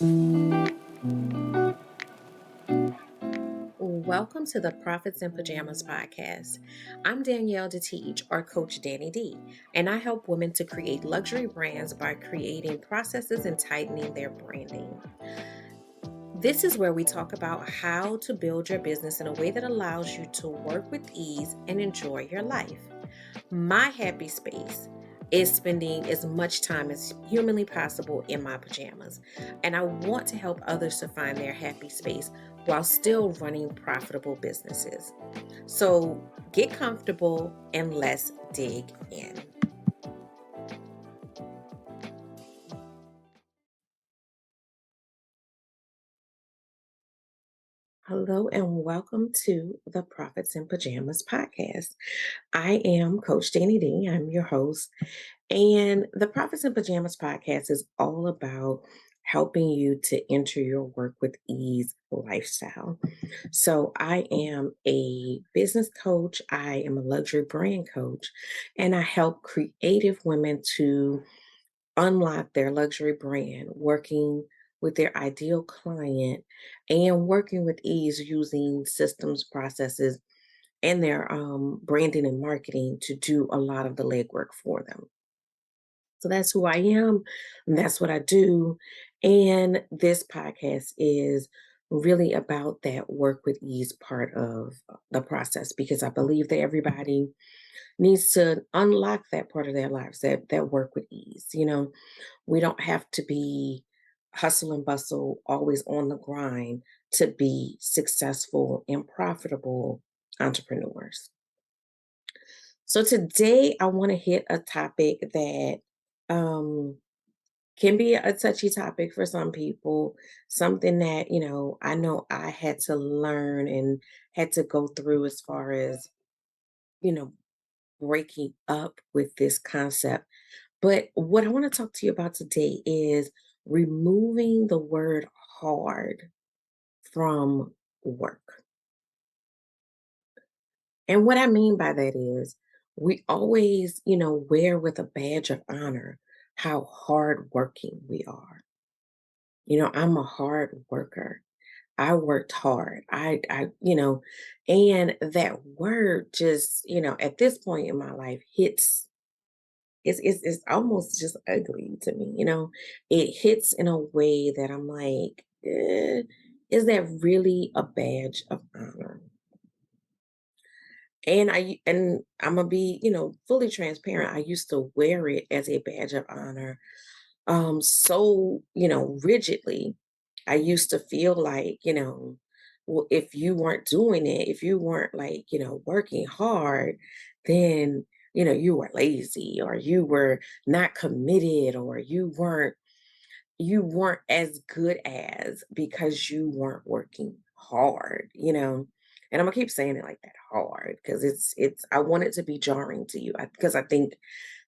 Welcome to the Profits in Pajamas podcast. I'm Danielle DeTeach, or Coach Danny D, and I help women to create luxury brands by creating processes and tightening their branding. This is where we talk about how to build your business in a way that allows you to work with ease and enjoy your life. My happy space is spending as much time as humanly possible in my pajamas. And I want to help others to find their happy space while still running profitable businesses. So get comfortable and let's dig in. Hello and welcome to the Profits in Pajamas podcast. I am Coach Danny D. I'm your host. And the Profits in Pajamas podcast is all about helping you to enter your work with ease lifestyle. So, I am a business coach, I am a luxury brand coach, and I help creative women to unlock their luxury brand, working with their ideal client and working with ease using systems, processes, and their branding and marketing to do a lot of the legwork for them. So that's who I am, and that's what I do. And this podcast is really about that work with ease part of the process because I believe that everybody needs to unlock that part of their lives, that work with ease. We don't have to be hustle and bustle, always on the grind to be successful and profitable entrepreneurs. So today I want to hit a topic that um, can be a touchy topic for some people, something that, I know I had to learn and had to go through as far as, you know, breaking up with this concept. But what I want to talk to you about today is removing the word hard from work. And what I mean by that is we always, wear with a badge of honor how hardworking we are. I'm a hard worker. I worked hard. And that word just, at this point in my life hits. It's almost just ugly to me. It hits in a way that I'm like, is that really a badge of honor? And I'm gonna be, fully transparent. I used to wear it as a badge of honor, so rigidly. I used to feel like, well, if you weren't doing it, if you weren't like, working hard, then you were lazy or you were not committed or you weren't as good as because you weren't working hard. And I'm gonna keep saying it like that hard because it's I want it to be jarring to you because I think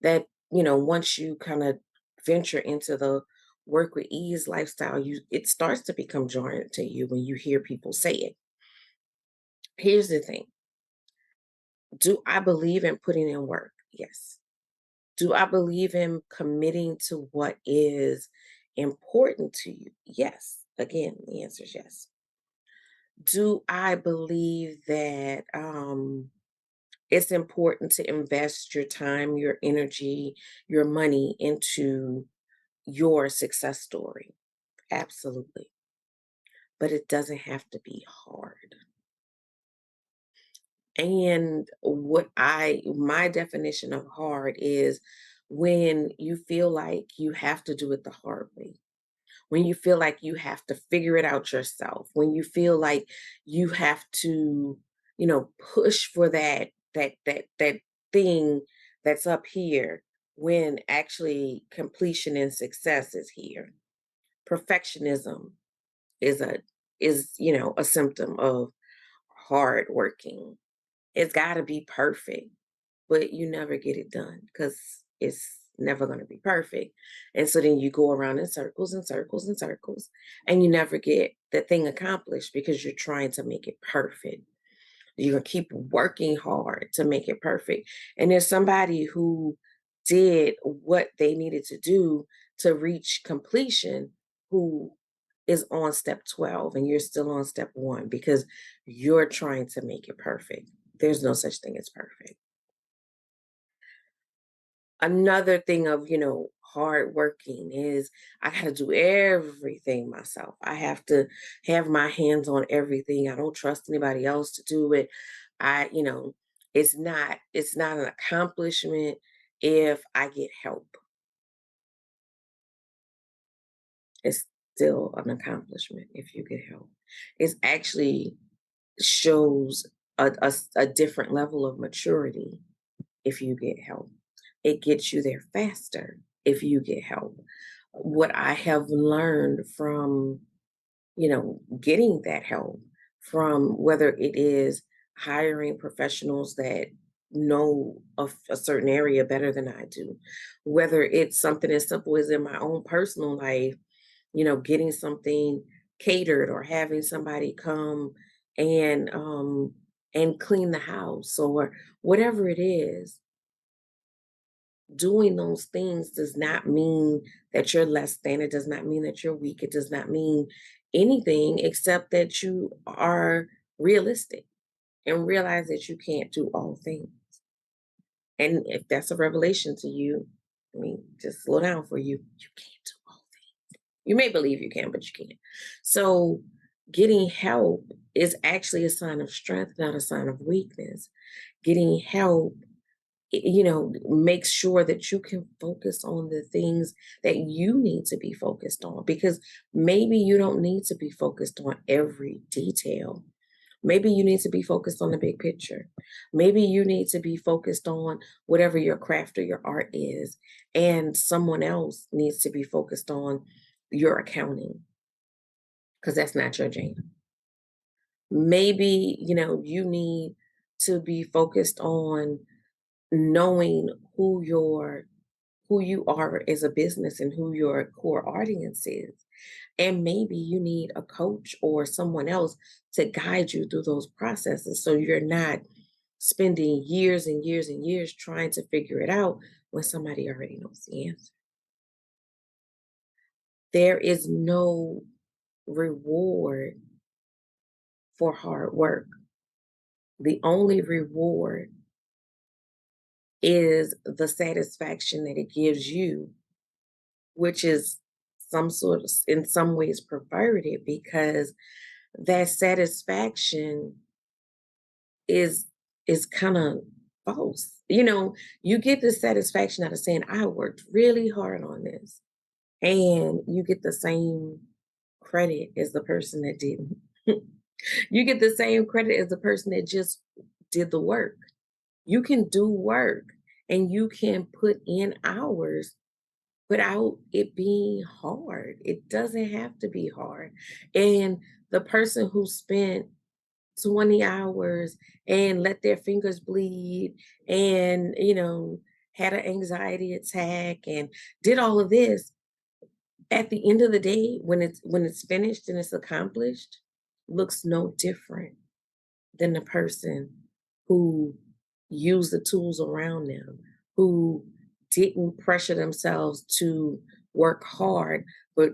that once you kind of venture into the work with ease lifestyle, you it starts to become jarring to you when you hear people say it. Here's the thing. Do I believe in putting in work? Yes. Do I believe in committing to what is important to you? Yes. Again, the answer is yes. Do I believe that it's important to invest your time, your energy, your money into your success story? Absolutely. But it doesn't have to be hard. And my definition of hard is when you feel like you have to do it the hard way, when you feel like you have to figure it out yourself, when you feel like you have to, push for that thing that's up here when actually completion and success is here. Perfectionism is a symptom of hard working. It's got to be perfect, but you never get it done because it's never going to be perfect. And so then you go around in circles and circles and circles, and you never get the thing accomplished because you're trying to make it perfect. You're going to keep working hard to make it perfect. And there's somebody who did what they needed to do to reach completion who is on step 12 and you're still on step 1 because you're trying to make it perfect. There's no such thing as perfect. Another thing of, hard working is I got to do everything myself. I have to have my hands on everything. I don't trust anybody else to do it. I, you know, it's not an accomplishment if I get help. It's still an accomplishment if you get help. It's actually shows a different level of maturity if you get help. It gets you there faster if you get help. What I have learned from, getting that help, from whether it is hiring professionals that know a certain area better than I do, whether it's something as simple as in my own personal life, getting something catered or having somebody come and um and clean the house or whatever it is. Doing those things does not mean that you're less than. It does not mean that you're weak. It does not mean anything except that you are realistic and realize that you can't do all things. And if that's a revelation to you, I mean, just slow down for you. You can't do all things. You may believe you can, but you can't. So getting help is actually a sign of strength, not a sign of weakness. Getting help, makes sure that you can focus on the things that you need to be focused on, because maybe you don't need to be focused on every detail. Maybe you need to be focused on the big picture. Maybe you need to be focused on whatever your craft or your art is, and someone else needs to be focused on your accounting because that's not your jam. Maybe, you need to be focused on knowing who you are as a business and who your core audience is. And maybe you need a coach or someone else to guide you through those processes so you're not spending years and years and years trying to figure it out when somebody already knows the answer. There is no reward for hard work. The only reward is the satisfaction that it gives you, which is some sort of, in some ways, perverted because that satisfaction is is kind of false. You get the satisfaction out of saying, I worked really hard on this. And you get the same credit as the person that didn't. You get the same credit as the person that just did the work. You can do work and you can put in hours without it being hard. It doesn't have to be hard. And the person who spent 20 hours and let their fingers bleed and, had an anxiety attack and did all of this, at the end of the day, when it's finished and it's accomplished, looks no different than the person who used the tools around them, who didn't pressure themselves to work hard, but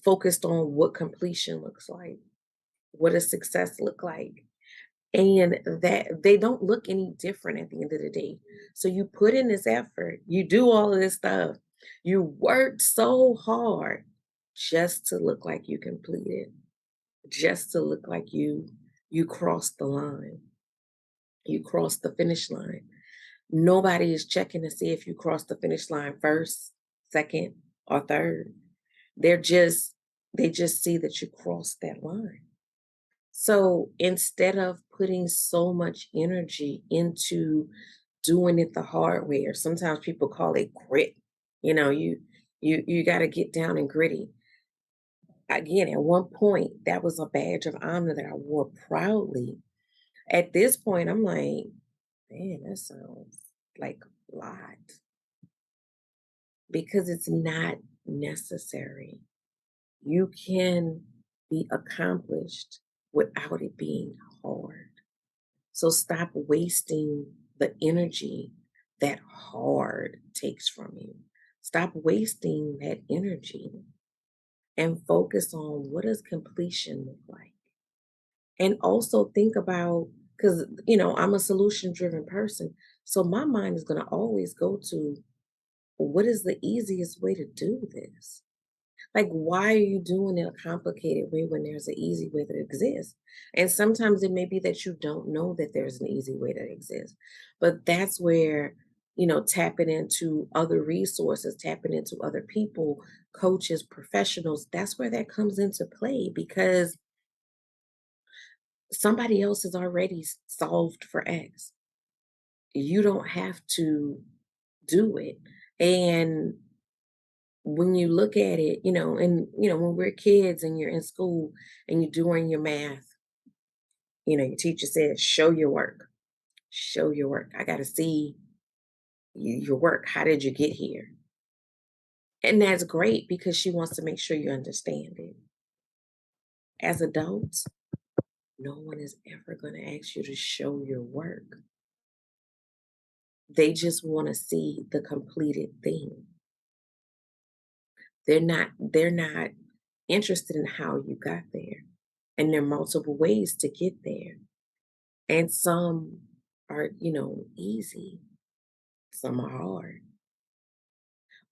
focused on what completion looks like, what does success look like. And that they don't look any different at the end of the day. So you put in this effort, you do all of this stuff, you worked so hard just to look like you completed, just to look like you crossed the line, you crossed the finish line. Nobody is checking to see if you crossed the finish line first, second, or third. They're just they just see that you crossed that line. So instead of putting so much energy into doing it the hard way, or sometimes people call it grit, you got to get down and gritty. Again, at one point, that was a badge of honor that I wore proudly. At this point, I'm like, man, that sounds like a lot because it's not necessary. You can be accomplished without it being hard. So stop wasting the energy that hard takes from you. Stop wasting that energy. and focus on what does completion look like. And also think about, because I'm a solution driven person. So my mind is going to always go to what is the easiest way to do this? Like, why are you doing it a complicated way when there's an easy way that exists? And sometimes it may be that you don't know that there's an easy way that exists. But that's where, tapping into other resources, tapping into other people, coaches, professionals, that's where that comes into play because somebody else has already solved for X. You don't have to do it. And when you look at it, when we're kids and you're in school and you're doing your math, your teacher says, show your work, show your work. I got to see your work. How did you get here? And that's great because she wants to make sure you understand it. As adults, no one is ever going to ask you to show your work. They just want to see the completed thing. They're not interested in how you got there. And there are multiple ways to get there. And some are, easy, some are hard.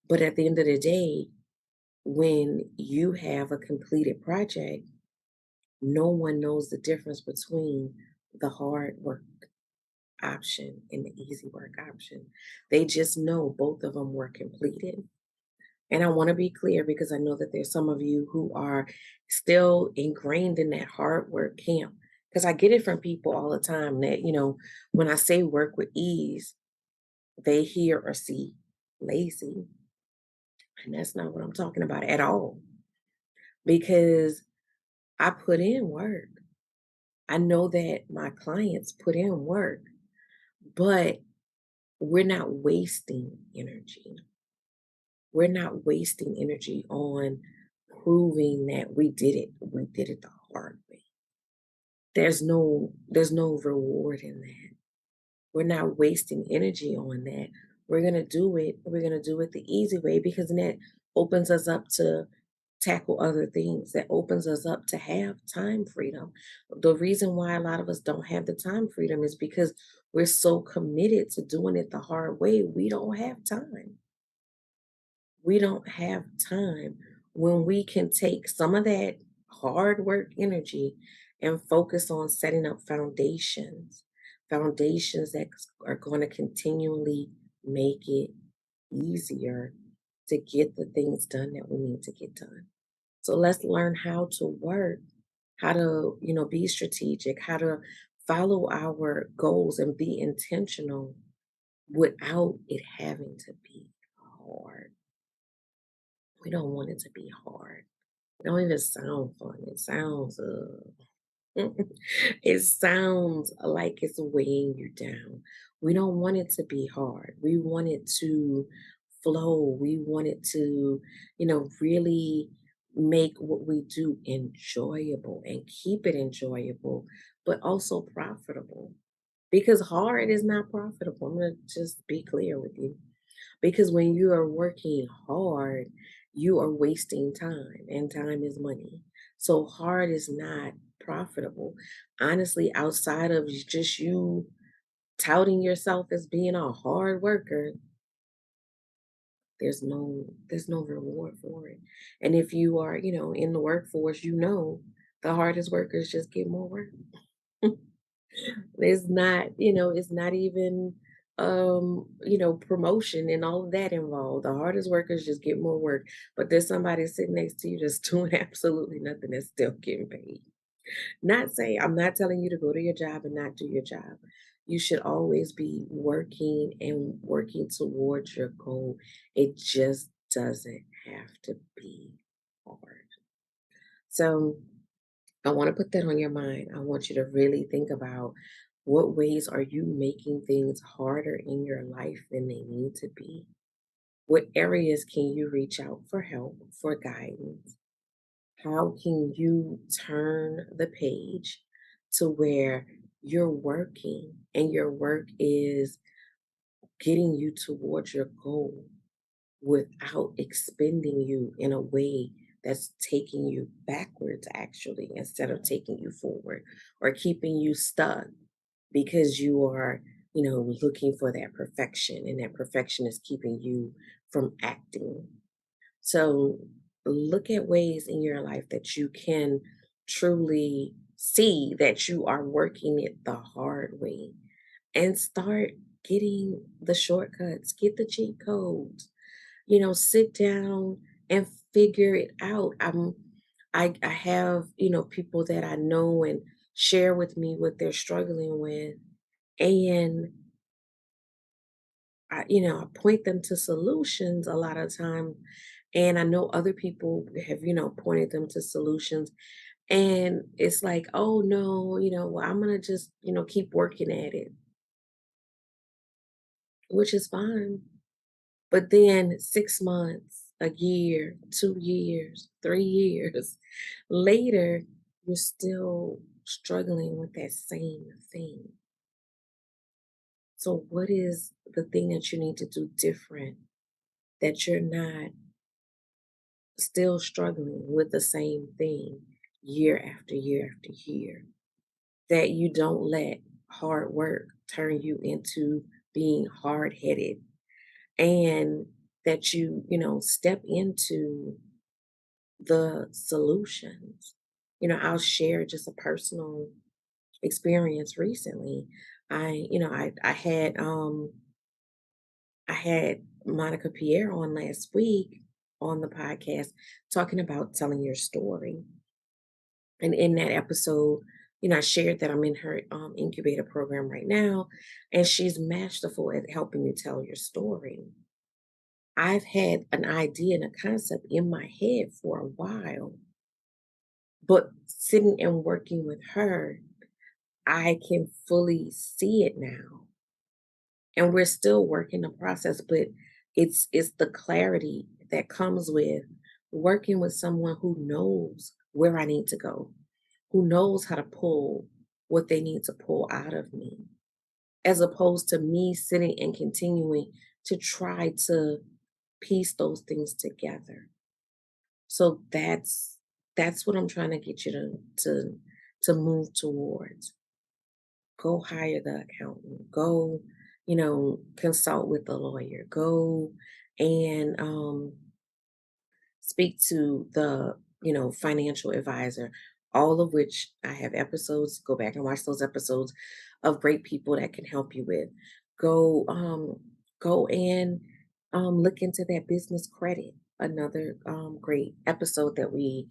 But at the end of the day, when you have a completed project, no one knows the difference between the hard work option and the easy work option. They just know both of them were completed. And I want to be clear because I know that there's some of you who are still ingrained in that hard work camp. Because I get it from people all the time that, when I say work with ease, they hear or see lazy. And that's not what I'm talking about at all. Because I put in work. I know that my clients put in work, but we're not wasting energy. We're not wasting energy on proving that we did it. We did it the hard way. There's no reward in that. We're not wasting energy on that. We're gonna do it the easy way because then that opens us up to tackle other things. That opens us up to have time freedom. The reason why a lot of us don't have the time freedom is because we're so committed to doing it the hard way, we don't have time. We don't have time when we can take some of that hard work energy and focus on setting up foundations that are going to continually make it easier to get the things done that we need to get done. So let's learn how to work, how to, be strategic, how to follow our goals and be intentional without it having to be hard. We don't want it to be hard. It don't even sound fun. It sounds it sounds like it's weighing you down. We don't want it to be hard. We want it to flow. We want it to, really make what we do enjoyable and keep it enjoyable, but also profitable. Because hard is not profitable. I'm going to just be clear with you. Because when you are working hard, you are wasting time, and time is money. So hard is not profitable. Honestly, outside of just you touting yourself as being a hard worker, there's no reward for it. And if you are, in the workforce, the hardest workers just get more work. It's not even promotion and all of that involved. The hardest workers just get more work, but there's somebody sitting next to you that's doing absolutely nothing that's still getting paid. I'm not telling you to go to your job and not do your job. You should always be working and working towards your goal. It just doesn't have to be hard. So I want to put that on your mind. I want you to really think about what ways are you making things harder in your life than they need to be? What areas can you reach out for help, for guidance? How can you turn the page to where you're working and your work is getting you towards your goal without expending you in a way that's taking you backwards, actually, instead of taking you forward or keeping you stuck because you are, looking for that perfection, and that perfection is keeping you from acting. So look at ways in your life that you can truly see that you are working it the hard way and start getting the shortcuts, get the cheat codes, sit down and figure it out. I have, people that I know and share with me what they're struggling with. And I point them to solutions a lot of time. And I know other people have, pointed them to solutions. And it's like, oh no, well, I'm gonna just, keep working at it, which is fine. But then 6 months, a year, 2 years, 3 years later, you're still struggling with that same thing. So what is the thing that you need to do different that you're not still struggling with the same thing year after year after year? That you don't let hard work turn you into being hard headed, and that you step into the solutions. I'll share just a personal experience recently. I had Monica Pierre on last week on the podcast talking about telling your story. And in that episode, I shared that I'm in her incubator program right now, and she's masterful at helping you tell your story. I've had an idea and a concept in my head for a while, but sitting and working with her, I can fully see it now. And we're still working the process, but it's the clarity that comes with working with someone who knows where I need to go, who knows how to pull what they need to pull out of me, as opposed to me sitting and continuing to try to piece those things together. So that's what I'm trying to get you to move towards. Go hire the accountant. Go, consult with the lawyer. Go and speak to the, financial advisor, all of which I have episodes. Go back and watch those episodes of great people that can help you with. Go, go and look into that business credit. Another great episode that we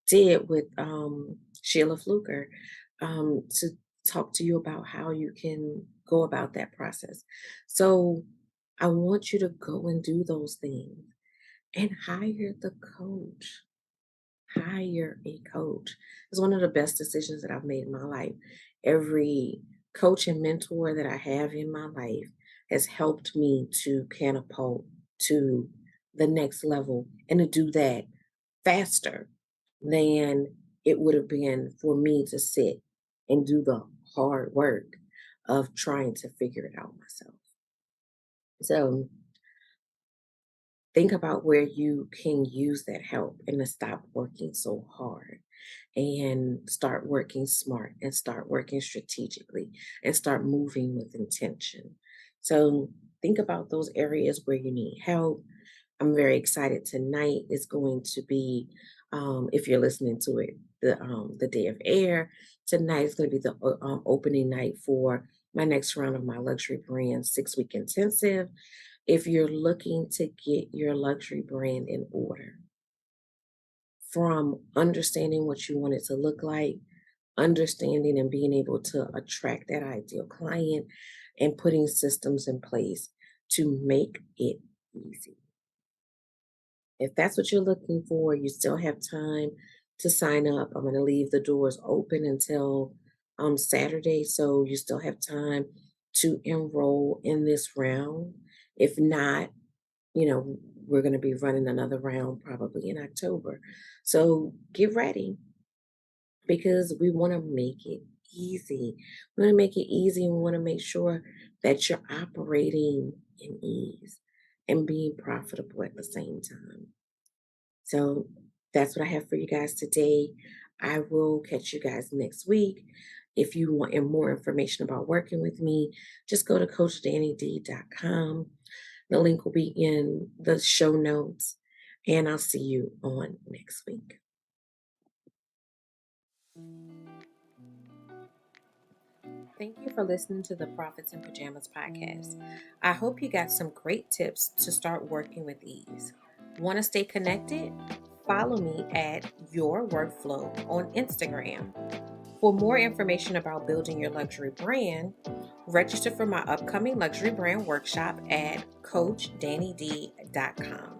did with Sheila Fluker to talk to you about how you can go about that process. So I want you to go and do those things and hire the coach. Hire a coach. It's one of the best decisions that I've made in my life. Every coach and mentor that I have in my life has helped me to catapult to the next level and to do that faster than it would have been for me to sit and do the hard work of trying to figure it out myself. So think about where you can use that help and to stop working so hard and start working smart and start working strategically and start moving with intention. So think about those areas where you need help. I'm very excited. Tonight is going to be, if you're listening to it, the day of air. Tonight is going to be the opening night for my next round of my luxury brand 6 week intensive. If you're looking to get your luxury brand in order, from understanding what you want it to look like, understanding and being able to attract that ideal client, and putting systems in place to make it easy. If that's what you're looking for, you still have time to sign up. I'm going to leave the doors open until Saturday, so you still have time to enroll in this round. If not, we're going to be running another round probably in October. So get ready because we want to make it easy. We want to make it easy and we want to make sure that you're operating in ease and being profitable at the same time. So That's what I have for you guys today. I will catch you guys next week. If you want more information about working with me, just go to coachdannyd.com. The link will be in the show notes, and I'll see you on next week. Thank you for listening to the Profits in Pajamas podcast. I hope you got some great tips to start working with ease. Want to stay connected? Follow me at Your Workflow on Instagram. For more information about building your luxury brand, register for my upcoming luxury brand workshop at coachdannyd.com.